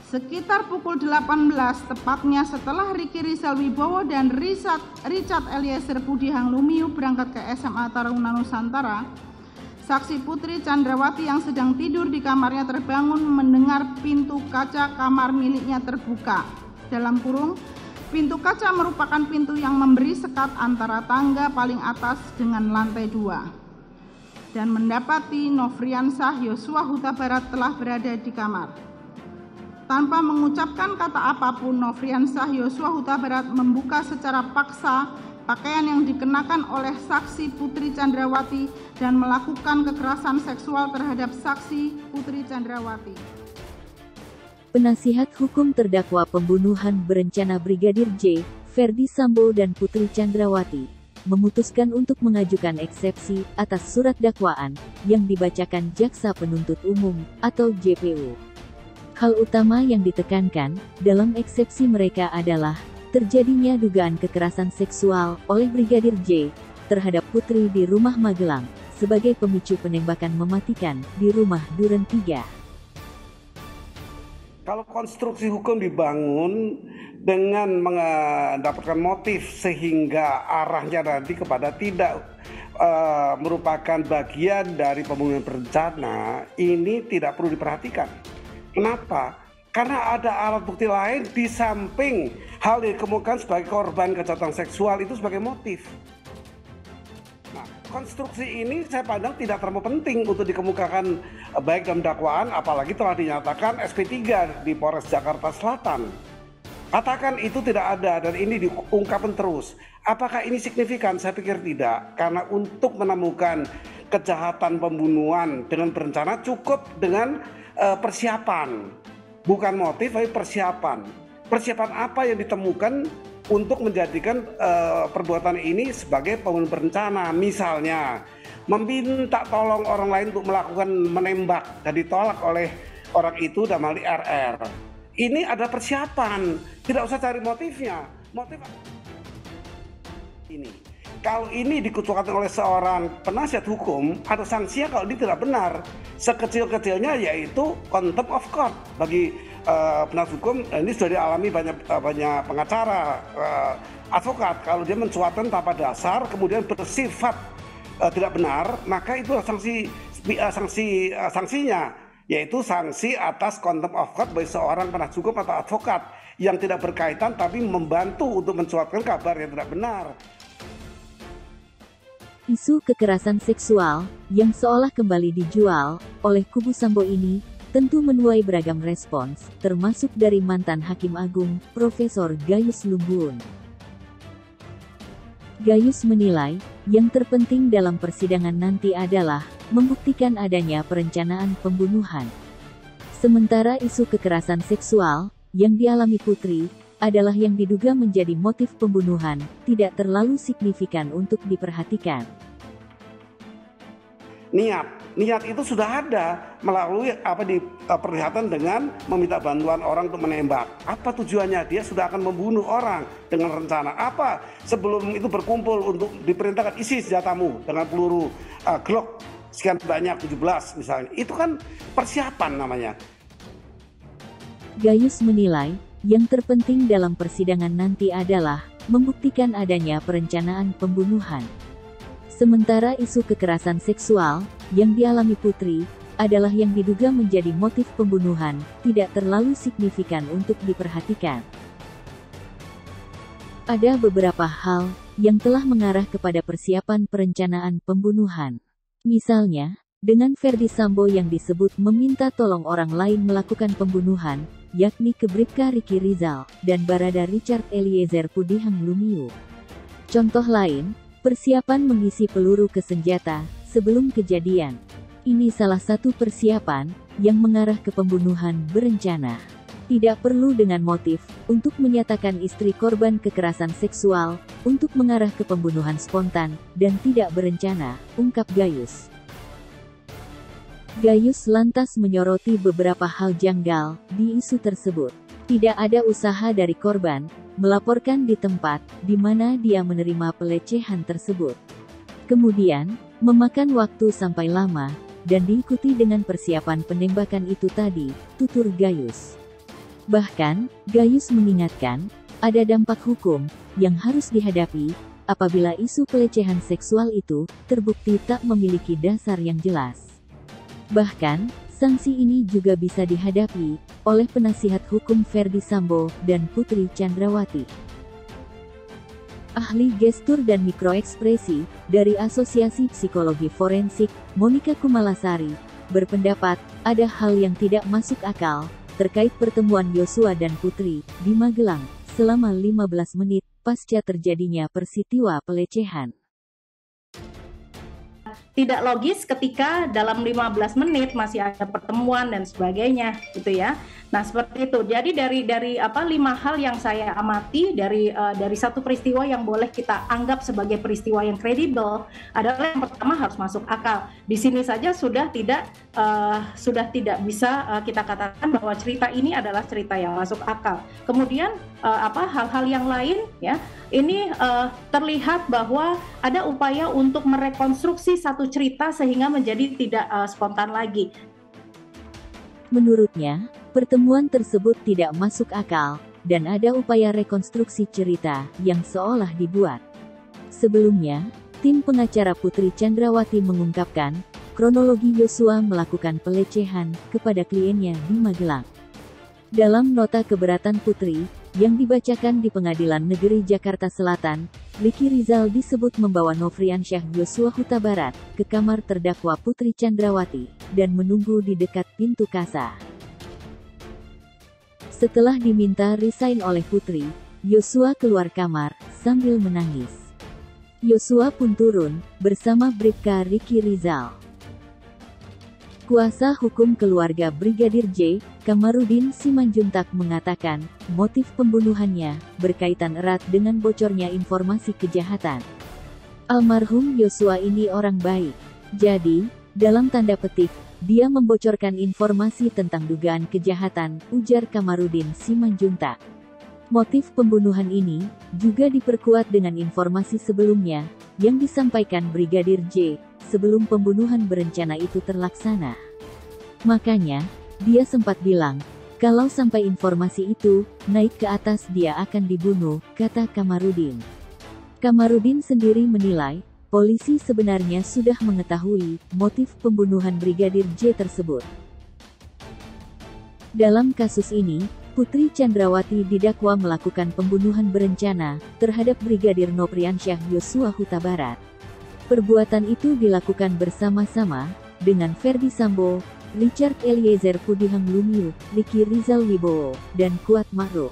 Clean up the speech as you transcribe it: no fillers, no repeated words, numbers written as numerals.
Sekitar pukul 18, tepatnya setelah Riki Rizal Wibowo dan Richard Eliezer Pudihang Lumiu berangkat ke SMA Taruna Nusantara, saksi Putri Chandrawati yang sedang tidur di kamarnya terbangun mendengar pintu kaca kamar miliknya terbuka. Dalam kurung, pintu kaca merupakan pintu yang memberi sekat antara tangga paling atas dengan lantai 2, dan mendapati Nofriansah Yosua Huta Barat telah berada di kamar. Tanpa mengucapkan kata apapun, Nofriansah Yosua Huta Barat membuka secara paksa pakaian yang dikenakan oleh saksi Putri Chandrawati dan melakukan kekerasan seksual terhadap saksi Putri Chandrawati. Penasihat hukum terdakwa pembunuhan berencana Brigadir J, Ferdy Sambo dan Putri Chandrawati, memutuskan untuk mengajukan eksepsi atas surat dakwaan yang dibacakan Jaksa Penuntut Umum atau JPU. Hal utama yang ditekankan dalam eksepsi mereka adalah terjadinya dugaan kekerasan seksual oleh Brigadir J terhadap Putri di rumah Magelang sebagai pemicu penembakan mematikan di rumah Duren 3. Kalau konstruksi hukum dibangun dengan mendapatkan motif sehingga arahnya nanti kepada tidak merupakan bagian dari pembunuhan berencana, ini tidak perlu diperhatikan. Kenapa? Karena ada alat bukti lain di samping hal yang dikemukakan sebagai korban kejahatan seksual itu sebagai motif. Nah, konstruksi ini saya pandang tidak terlalu penting untuk dikemukakan baik dalam dakwaan, apalagi telah dinyatakan SP3 di Polres Jakarta Selatan. Katakan itu tidak ada dan ini diungkapkan terus. Apakah ini signifikan? Saya pikir tidak. Karena untuk menemukan kejahatan pembunuhan dengan berencana cukup dengan persiapan, bukan motif tapi persiapan. Persiapan apa yang ditemukan untuk menjadikan perbuatan ini sebagai pembunuhan berencana? Misalnya meminta tolong orang lain untuk melakukan menembak dan ditolak oleh orang itu dalam hal RR. Ini ada persiapan, tidak usah cari motifnya. Motif ini. Kalau ini dikucurkan oleh seorang penasihat hukum, ada sanksinya kalau ini tidak benar. Sekecil-kecilnya yaitu contempt of court bagi penasihat hukum. Ini sudah dialami banyak pengacara, advokat. Kalau dia mencuatkan tanpa dasar, kemudian bersifat tidak benar, maka itu sanksinya, yaitu sanksi atas contempt of court bagi seorang penasihat hukum atau advokat yang tidak berkaitan tapi membantu untuk mencuatkan kabar yang tidak benar. Isu kekerasan seksual yang seolah kembali dijual oleh kubu Sambo ini tentu menuai beragam respons, termasuk dari mantan Hakim Agung, Profesor Gayus Lumbun. Gayus menilai, yang terpenting dalam persidangan nanti adalah membuktikan adanya perencanaan pembunuhan. Sementara isu kekerasan seksual yang dialami Putri adalah yang diduga menjadi motif pembunuhan, tidak terlalu signifikan untuk diperhatikan. Niat itu sudah ada melalui diperlihatkan dengan meminta bantuan orang untuk menembak. Apa tujuannya? Dia sudah akan membunuh orang dengan rencana. Apa sebelum itu berkumpul untuk diperintahkan isi senjatamu dengan peluru Glock sekian banyak 17 misalnya. Itu kan persiapan namanya. Gayus menilai, yang terpenting dalam persidangan nanti adalah membuktikan adanya perencanaan pembunuhan. Sementara isu kekerasan seksual yang dialami Putri adalah yang diduga menjadi motif pembunuhan, tidak terlalu signifikan untuk diperhatikan. Ada beberapa hal yang telah mengarah kepada persiapan perencanaan pembunuhan. Misalnya, dengan Ferdy Sambo yang disebut meminta tolong orang lain melakukan pembunuhan, yakni ke Bribka Riki Rizal dan Barada Richard Eliezer Pudihang Lumiu. Contoh lain, persiapan mengisi peluru ke senjata sebelum kejadian. Ini salah satu persiapan yang mengarah ke pembunuhan berencana. Tidak perlu dengan motif untuk menyatakan istri korban kekerasan seksual untuk mengarah ke pembunuhan spontan dan tidak berencana, ungkap Gayus. Gayus lantas menyoroti beberapa hal janggal di isu tersebut. Tidak ada usaha dari korban melaporkan di tempat di mana dia menerima pelecehan tersebut. Kemudian, memakan waktu sampai lama, dan diikuti dengan persiapan penembakan itu tadi, tutur Gayus. Bahkan, Gayus mengingatkan, ada dampak hukum yang harus dihadapi apabila isu pelecehan seksual itu terbukti tak memiliki dasar yang jelas. Bahkan, sanksi ini juga bisa dihadapi oleh penasihat hukum Ferdi Sambo dan Putri Chandrawati. Ahli gestur dan mikroekspresi dari Asosiasi Psikologi Forensik, Monika Kumalasari, berpendapat ada hal yang tidak masuk akal terkait pertemuan Yosua dan Putri di Magelang selama 15 menit pasca terjadinya peristiwa pelecehan. Tidak logis ketika dalam 15 menit masih ada pertemuan dan sebagainya gitu ya. Nah, seperti itu. Jadi dari 5 hal yang saya amati dari satu peristiwa yang boleh kita anggap sebagai peristiwa yang kredibel adalah yang pertama harus masuk akal. Di sini saja sudah tidak bisa kita katakan bahwa cerita ini adalah cerita yang masuk akal. Kemudian hal-hal yang lain ya, ini terlihat bahwa ada upaya untuk merekonstruksi satu cerita sehingga menjadi tidak spontan lagi. Menurutnya, pertemuan tersebut tidak masuk akal, dan ada upaya rekonstruksi cerita yang seolah dibuat. Sebelumnya, tim pengacara Putri Chandrawati mengungkapkan, kronologi Yosua melakukan pelecehan kepada kliennya di Magelang. Dalam nota keberatan Putri, yang dibacakan di Pengadilan Negeri Jakarta Selatan, Ricky Rizal disebut membawa Nofriansyah Yosua Huta Barat ke kamar terdakwa Putri Chandrawati dan menunggu di dekat pintu kasa. Setelah diminta resign oleh Putri, Yosua keluar kamar sambil menangis. Yosua pun turun bersama Bribka Ricky Rizal. Kuasa hukum keluarga Brigadir J, Kamarudin Simanjuntak mengatakan, motif pembunuhannya berkaitan erat dengan bocornya informasi kejahatan. Almarhum Yosua ini orang baik. Jadi, dalam tanda petik, dia membocorkan informasi tentang dugaan kejahatan, ujar Kamarudin Simanjuntak. Motif pembunuhan ini juga diperkuat dengan informasi sebelumnya yang disampaikan Brigadir J sebelum pembunuhan berencana itu terlaksana. Makanya, dia sempat bilang, kalau sampai informasi itu naik ke atas dia akan dibunuh, kata Kamarudin. Kamarudin sendiri menilai, polisi sebenarnya sudah mengetahui motif pembunuhan Brigadir J tersebut. Dalam kasus ini, Putri Chandrawati didakwa melakukan pembunuhan berencana terhadap Brigadir Nofriansyah Yosua Huta Barat. Perbuatan itu dilakukan bersama-sama dengan Ferdi Sambo, Richard Eliezer Pudihang Lumiu, Ricky Rizal Wibowo, dan Kuat Ma'ruf.